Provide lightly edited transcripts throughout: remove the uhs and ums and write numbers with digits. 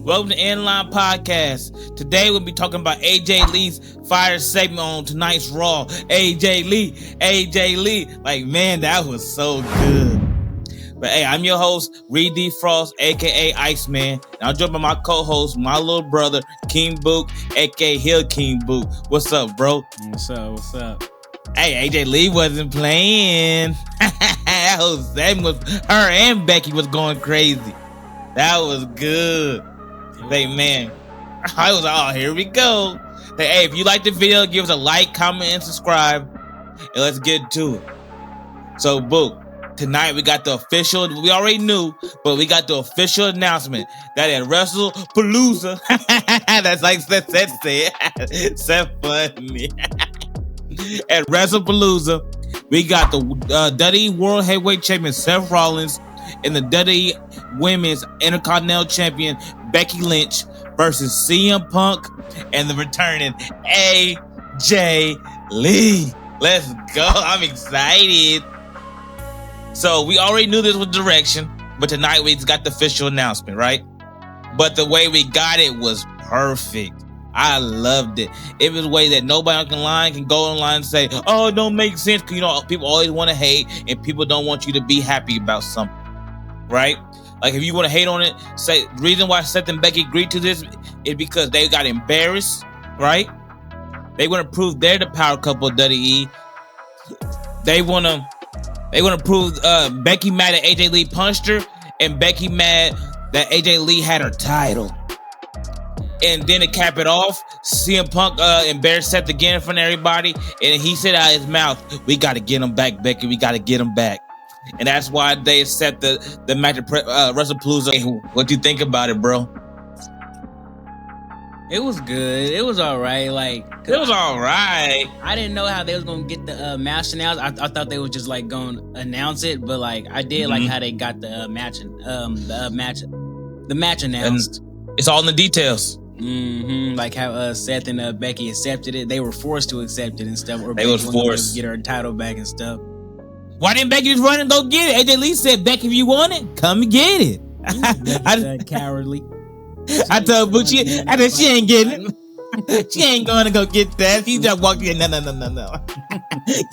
Welcome to Inline Podcast. Today we'll be talking about AJ Lee's fire segment on tonight's Raw. AJ Lee. Like, man, that was so good. But hey, I'm your host, Reed D. Frost, aka Iceman. And I'm joined by my co-host, my little brother, King Book, aka Hill King Book. What's up, bro? What's up? Hey, AJ Lee wasn't playing. That was her and Becky was going crazy. That was good. Hey, man, I was like, oh, here we go. Hey, if you like the video, give us a like, comment, and subscribe, and let's get to it. So, Book, tonight we got the official, we already knew, but we got the official announcement that at WrestlePalooza, that's like Seth said, Seth funny. At WrestlePalooza, we got the WWE World Heavyweight Champion Seth Rollins and the WWE Women's Intercontinental Champion Becky Lynch versus CM Punk and the returning AJ Lee. Let's go. I'm excited. So we already knew this was direction, but tonight we just got the official announcement, right? But the way we got it was perfect. I loved it. It was a way that nobody online can go online and say, oh, it don't make sense. Because, you know, people always want to hate and people don't want you to be happy about something, right? Like, if you want to hate on it, say the reason why Seth and Becky agreed to this is because they got embarrassed, right? They want to prove they're the power couple of WWE. They want to prove Becky mad that AJ Lee punched her and Becky mad that AJ Lee had her title. And then to cap it off, CM Punk embarrassed Seth again in front of everybody. And he said out of his mouth, we got to get him back, Becky. We got to get him back. And that's why they set the match at WrestlePalooza. What do you think about it, bro? It was good. It was all right. Like, it was all right. I didn't know how they was gonna get the match announced. I thought they was just like gonna announce it, but like I did like how they got the match announced. And it's all in the details. Like how Seth and Becky accepted it. They were forced to accept it and stuff. Or they was forced to get her title back and stuff. Why didn't Becky just run and go get it? AJ Lee said, Becky, if you want it, come and get it. Becky cowardly. I told Butchie, I said, she ain't getting it. She ain't going to go get that. She just walked in. No.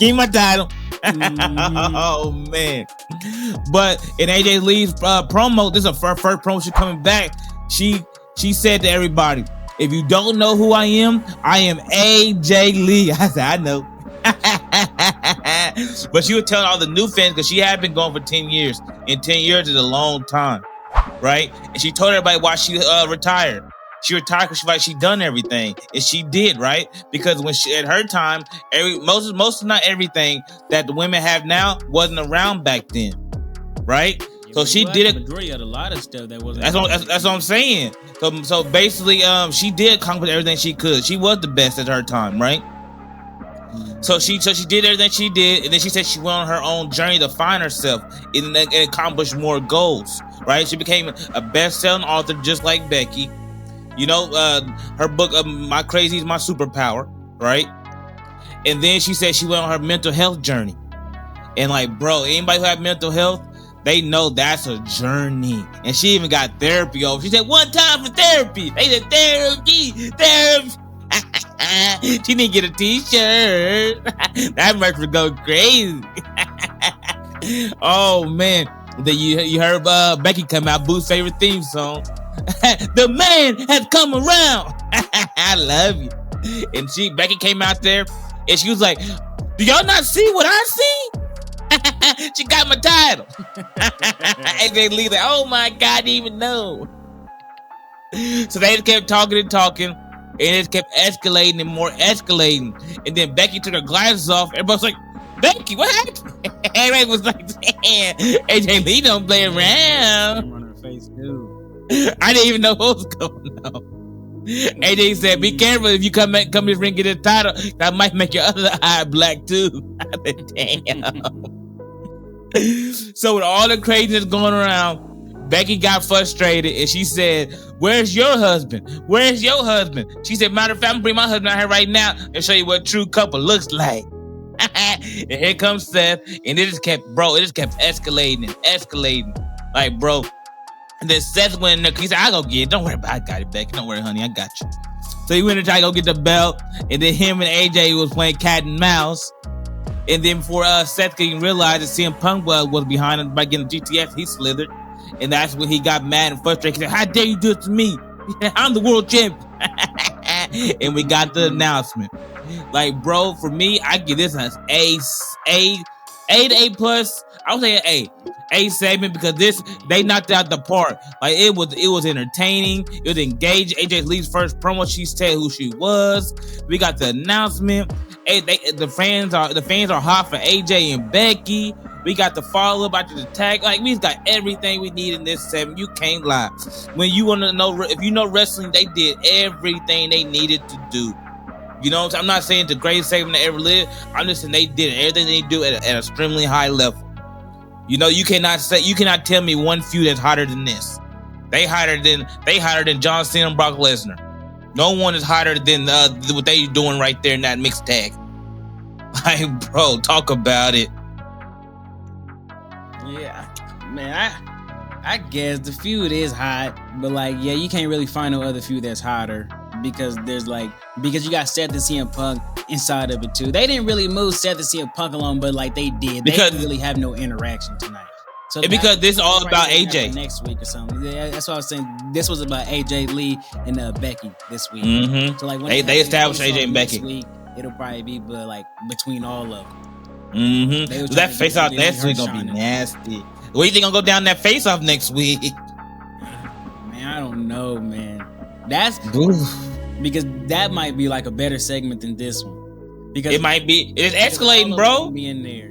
Give me my title. Oh, man. But in AJ Lee's promo, this is her first promo. She's coming back. She said to everybody, if you don't know who I am AJ Lee. I said, I know. But she was telling all the new fans because she had been going for 10 years. And 10 years is a long time, right? And she told everybody why she retired. She retired because she done everything. And she did, right? Because when she at her time, most not everything that the women have now wasn't around back then, right? So she did it. Majority of a lot of stuff that wasn't. That's what I'm saying. So basically, she did accomplish everything she could. She was the best at her time, right? So she did everything she did, and then she said she went on her own journey to find herself and accomplish more goals, right? She became a best-selling author just like Becky. You know, her book, My Crazy is My Superpower, right? And then she said she went on her mental health journey. And like, bro, anybody who have mental health, they know that's a journey. And she even got therapy over. She said, one time for therapy. They said, therapy. She didn't get a t-shirt. That merch would go crazy. Oh, man. Then you heard Becky come out, Boo's favorite theme song. The man has come around. I love you. And Becky came out there and she was like, do y'all not see what I see? She got my title. AJ Lee like, oh my God, I didn't even know. So they just kept talking. And it kept escalating and more escalating. And then Becky took her glasses off. Everybody was like, Becky, what happened? Everybody was like, damn, AJ Lee don't play around. On her face, too. I didn't even know what was going on. AJ said, be careful if you come to this ring, get a title. That might make your other eye black, too. I said, damn. So with all the craziness going around, Becky got frustrated and she said, where's your husband? Where's your husband? She said, matter of fact, I'm gonna bring my husband out here right now and show you what a true couple looks like. And here comes Seth, and it just kept escalating. Like, bro, And then Seth went in there. He said, "I go get it. Don't worry about it. I got it, Becky. Don't worry, honey. I got you." So he went and tried to go get the belt. And then him and AJ was playing cat and mouse. And then before Seth could even realize that CM Punk was behind him by getting the GTS, he slithered. And that's when he got mad and frustrated. He said, "How dare you do it to me? I'm the world champion." And we got the announcement. Like, bro, for me, I give this as A to A plus. I would say A segment, because they knocked it out the park. Like, it was entertaining. It was engaging. AJ Lee's first promo, she said who she was. We got the announcement. The fans are hot for AJ and Becky. We got the follow up after the tag. Like, we got everything we need in this segment. You can't lie. When you want to know, if you know wrestling, they did everything they needed to do. You know what I'm saying? I'm not saying the greatest segment they ever lived. I'm just saying they did everything they do at an extremely high level. You know, you cannot tell me one feud that's hotter than this. They hotter than John Cena and Brock Lesnar. No one is hotter than what they doing right there in that mixed tag. Like, bro, talk about it. Yeah, man, I guess the feud is hot, but like, yeah, you can't really find no other feud that's hotter, because you got Seth and CM Punk inside of it too. They didn't really move Seth and CM Punk along, but like they did. They didn't really have no interaction tonight. So because this is all about AJ next week or something. Yeah, that's what I was saying. This was about AJ Lee and Becky this week. Mm-hmm. So like when they established AJ and Becky. Week, it'll probably be like between all of them. Mm-hmm. That face off next week gonna be nasty. What do you think gonna go down that face off next week? Man, I don't know, man. That's because that might be like a better segment than this one. Because it might be. It's escalating, bro. Be in there.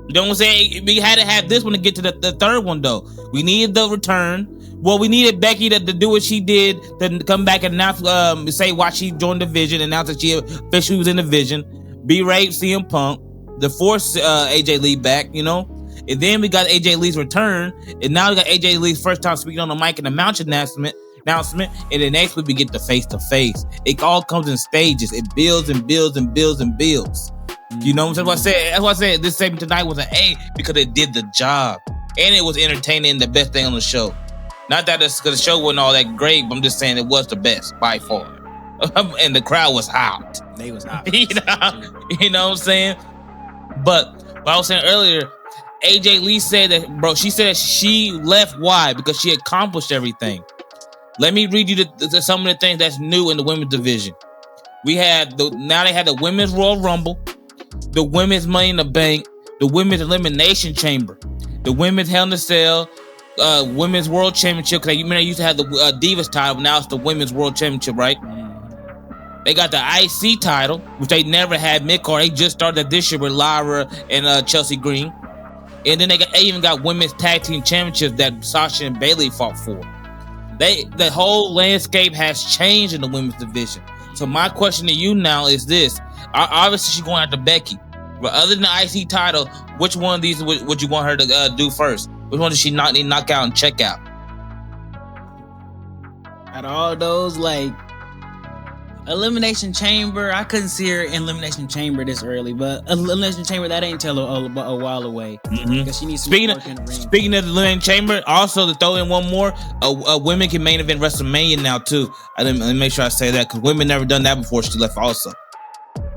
You know what I'm saying? We had to have this one to get to the third one, though. We needed the return. Well, we needed Becky to do what she did, to come back and announce, say why she joined the Vision, announce that she officially was in the Vision. B-Ray, CM Punk, the force AJ Lee back, you know? And then we got AJ Lee's return, and now we got AJ Lee's first time speaking on the mic in the match announcement, and then next week we get the face-to-face. It all comes in stages. It builds and builds and builds and builds. You know what I'm saying? That's why I said this segment tonight was an A, because it did the job. And it was entertaining, the best thing on the show. Not that because the show wasn't all that great, but I'm just saying it was the best by far. And the crowd was hot. They was hot. You know what I'm saying? But what I was saying earlier, AJ Lee said that, bro, she said that she left. Why? Because she accomplished everything. Let me read you some of the things that's new in the women's division. We had now they had the women's Royal Rumble, the women's Money in the Bank, the women's Elimination Chamber, the women's Hell in a Cell, women's World Championship. Because you remember they used to have the Divas title, but now it's the women's World Championship, right? They got the IC title, which they never had mid-card. They just started this year with Lyra and Chelsea Green. And then they even got women's tag team championships that Sasha and Bayley fought for. The whole landscape has changed in the women's division. So my question to you now is this. Obviously, she's going after Becky. But other than the IC title, which one of these would you want her to do first? Which one does she not need to knock out and check out? Out of all those, like, Elimination Chamber, I couldn't see her in Elimination Chamber this early, but Elimination Chamber, that ain't till a while away. Because she needs some work in the ring. Speaking of the Elimination Chamber, also to throw in one more, women can main event WrestleMania now too. I didn't make sure I say that, because women never done that before she left also.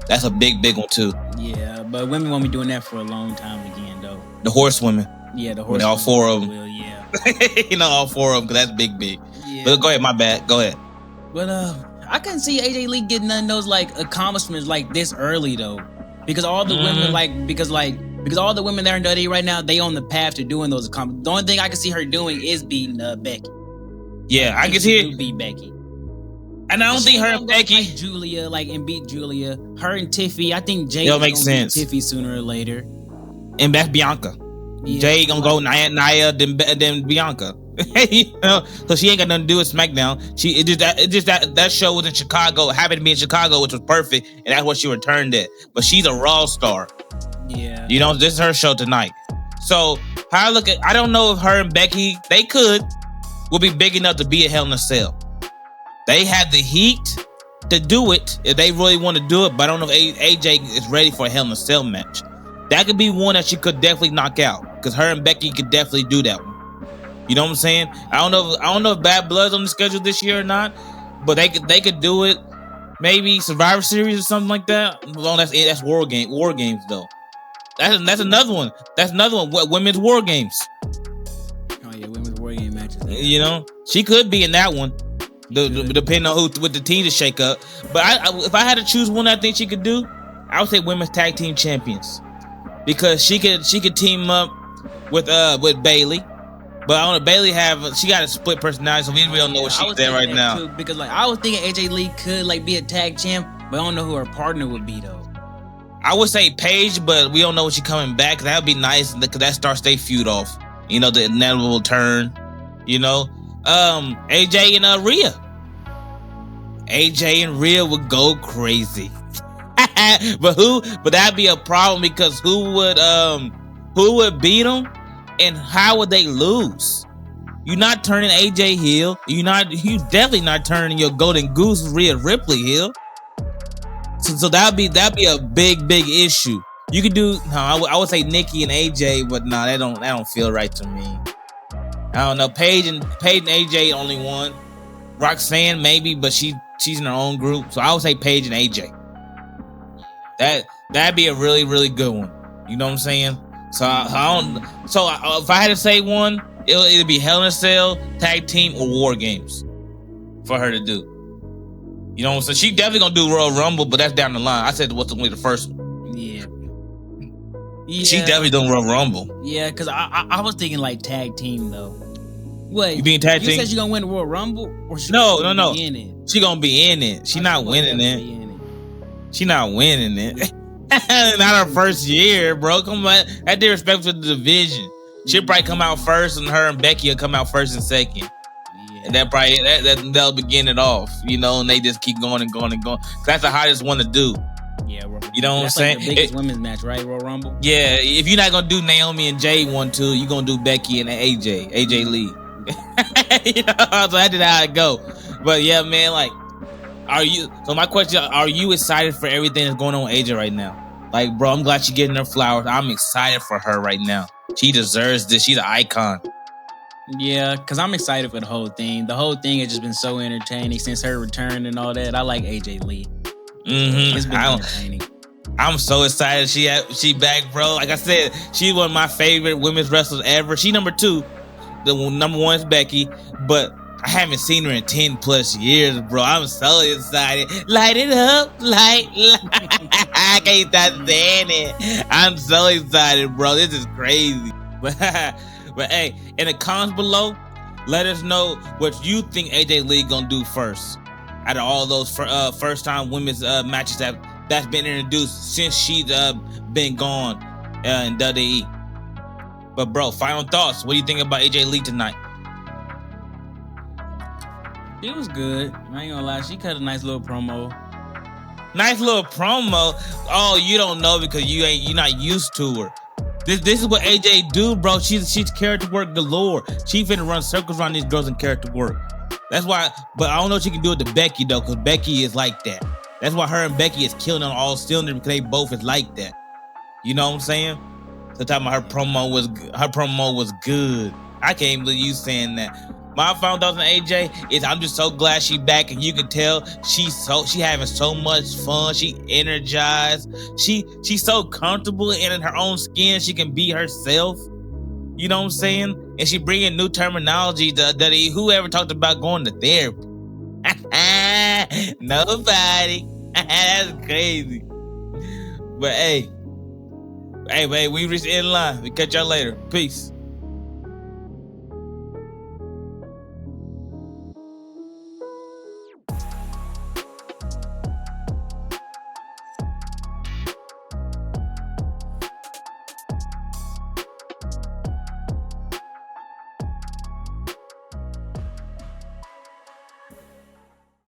That's a big one too. Yeah, but women won't be doing that for a long time again though. The horsewomen. Yeah, the horsewomen. All four of them. Will, yeah. All four of them, because that's big. Yeah. But go ahead, my bad. Go ahead. But I couldn't see AJ Lee getting none of those like accomplishments like this early though, because all the women because all the women that are in WWE right now, they on the path to doing those accomplishments. The only thing I can see her doing is beating Becky. Yeah, I can see it. Beat Becky, and I don't think her and Becky like Julia and beat Julia. Her and Tiffy, I think Jay will make sense. Tiffy sooner or later, and that's Bianca. Yeah, Jay gonna go Nia, then Bianca. You know, so she ain't got nothing to do with SmackDown. That show was in Chicago, happened to be in Chicago, which was perfect, and that's what she returned at. But she's a Raw star. Yeah, you know, this is her show tonight. So how I look at, I don't know if her and Becky will be big enough to be a Hell in a Cell. They had the heat to do it if they really want to do it, but I don't know if AJ is ready for a Hell in a Cell match. That could be one that she could definitely knock out, because her and Becky could definitely do that one. You know what I'm saying? I don't know if Bad Blood's on the schedule this year or not, but they could do it. Maybe Survivor Series or something like that. Well, that's War Games though. That's another one. That's another one. What, women's War Games? Oh yeah, women's War Game matches. You know, she could be in that one. Depending on who with the team to shake up. But if I had to choose one, I think she could do, I would say women's tag team champions, because she could team up with Bayley. But I don't know, Bayley she got a split personality, so we really don't know what she's in right now. Too, because like I was thinking AJ Lee could like be a tag champ, but I don't know who her partner would be though. I would say Paige, but we don't know when she's coming back. That would be nice because that starts their feud off. You know, the inevitable turn. You know, AJ and Rhea. AJ and Rhea would go crazy. But that'd be a problem, because who would beat them, and how would they lose? You're not turning AJ heel. You definitely not turning your golden goose Rhea Ripley heel. So that'd be a big issue. You could do I would say Nikki and AJ, but no, that don't feel right to me. I don't know. Paige and AJ only one. Roxanne maybe, but she's in her own group. So I would say Paige and AJ. That'd be a really good one. You know what I'm saying? So if I had to say one, it'd be Hell in a Cell, tag team, or War Games for her to do. You know what I'm saying? She definitely gonna do Royal Rumble, but that's down the line. I said what's only the first one. Yeah. She definitely doing Royal Rumble. Yeah, because I was thinking like tag team though. Wait, you being tag team? You said she gonna win the Royal Rumble, or no. Be in it? She gonna be in it. She not winning it. She not winning it. Not her first year, bro. Come on, that disrespect to the division. She'll probably come out first, and her and Becky will come out first and second. Yeah. And that'll begin it off, you know. And they just keep going and going and going. That's the hottest one to do. Yeah, you know what I'm saying? Like the biggest women's match, right? Royal Rumble. Yeah, if you're not gonna do Naomi and Jay 1-2, you're gonna do Becky and AJ Lee. You know, so that's how it go. But yeah, man, like, so my question, are you excited for everything that's going on with AJ right now? Like, bro, I'm glad she's getting her flowers. I'm excited for her right now. She deserves this. She's an icon. Yeah, because I'm excited for the whole thing. The whole thing has just been so entertaining since her return and all that. I like AJ Lee. Mm-hmm. It's been entertaining. I'm so excited she back, bro. Like I said, she's one of my favorite women's wrestlers ever. She number 2. The number 1 is Becky, but I haven't seen her in 10 plus years, bro. I'm so excited. Light it up, light. I can't stop saying it. I'm so excited, bro. This is crazy. But hey, in the comments below, let us know what you think AJ Lee gonna do first out of all those first time women's matches that's been introduced since she's been gone in WWE. But bro, final thoughts. What do you think about AJ Lee tonight? She was good. I ain't gonna lie. She cut a nice little promo. Nice little promo. Oh, you don't know because you're not used to her. This is what AJ do, bro. She's character work galore. She finna run circles around these girls in character work. That's why. But I don't know what she can do with the Becky though, because Becky is like that. That's why her and Becky is killing on all cylinders, because they both is like that. You know what I'm saying? So talking about her promo was good. I can't believe you saying that. My final thoughts on AJ is I'm just so glad she back, and you can tell she having so much fun. She energized. She's so comfortable in her own skin. She can be herself. You know what I'm saying? And she bringing new terminology that whoever talked about going to therapy. Nobody. That's crazy. But hey, we reached the end line. We catch y'all later. Peace.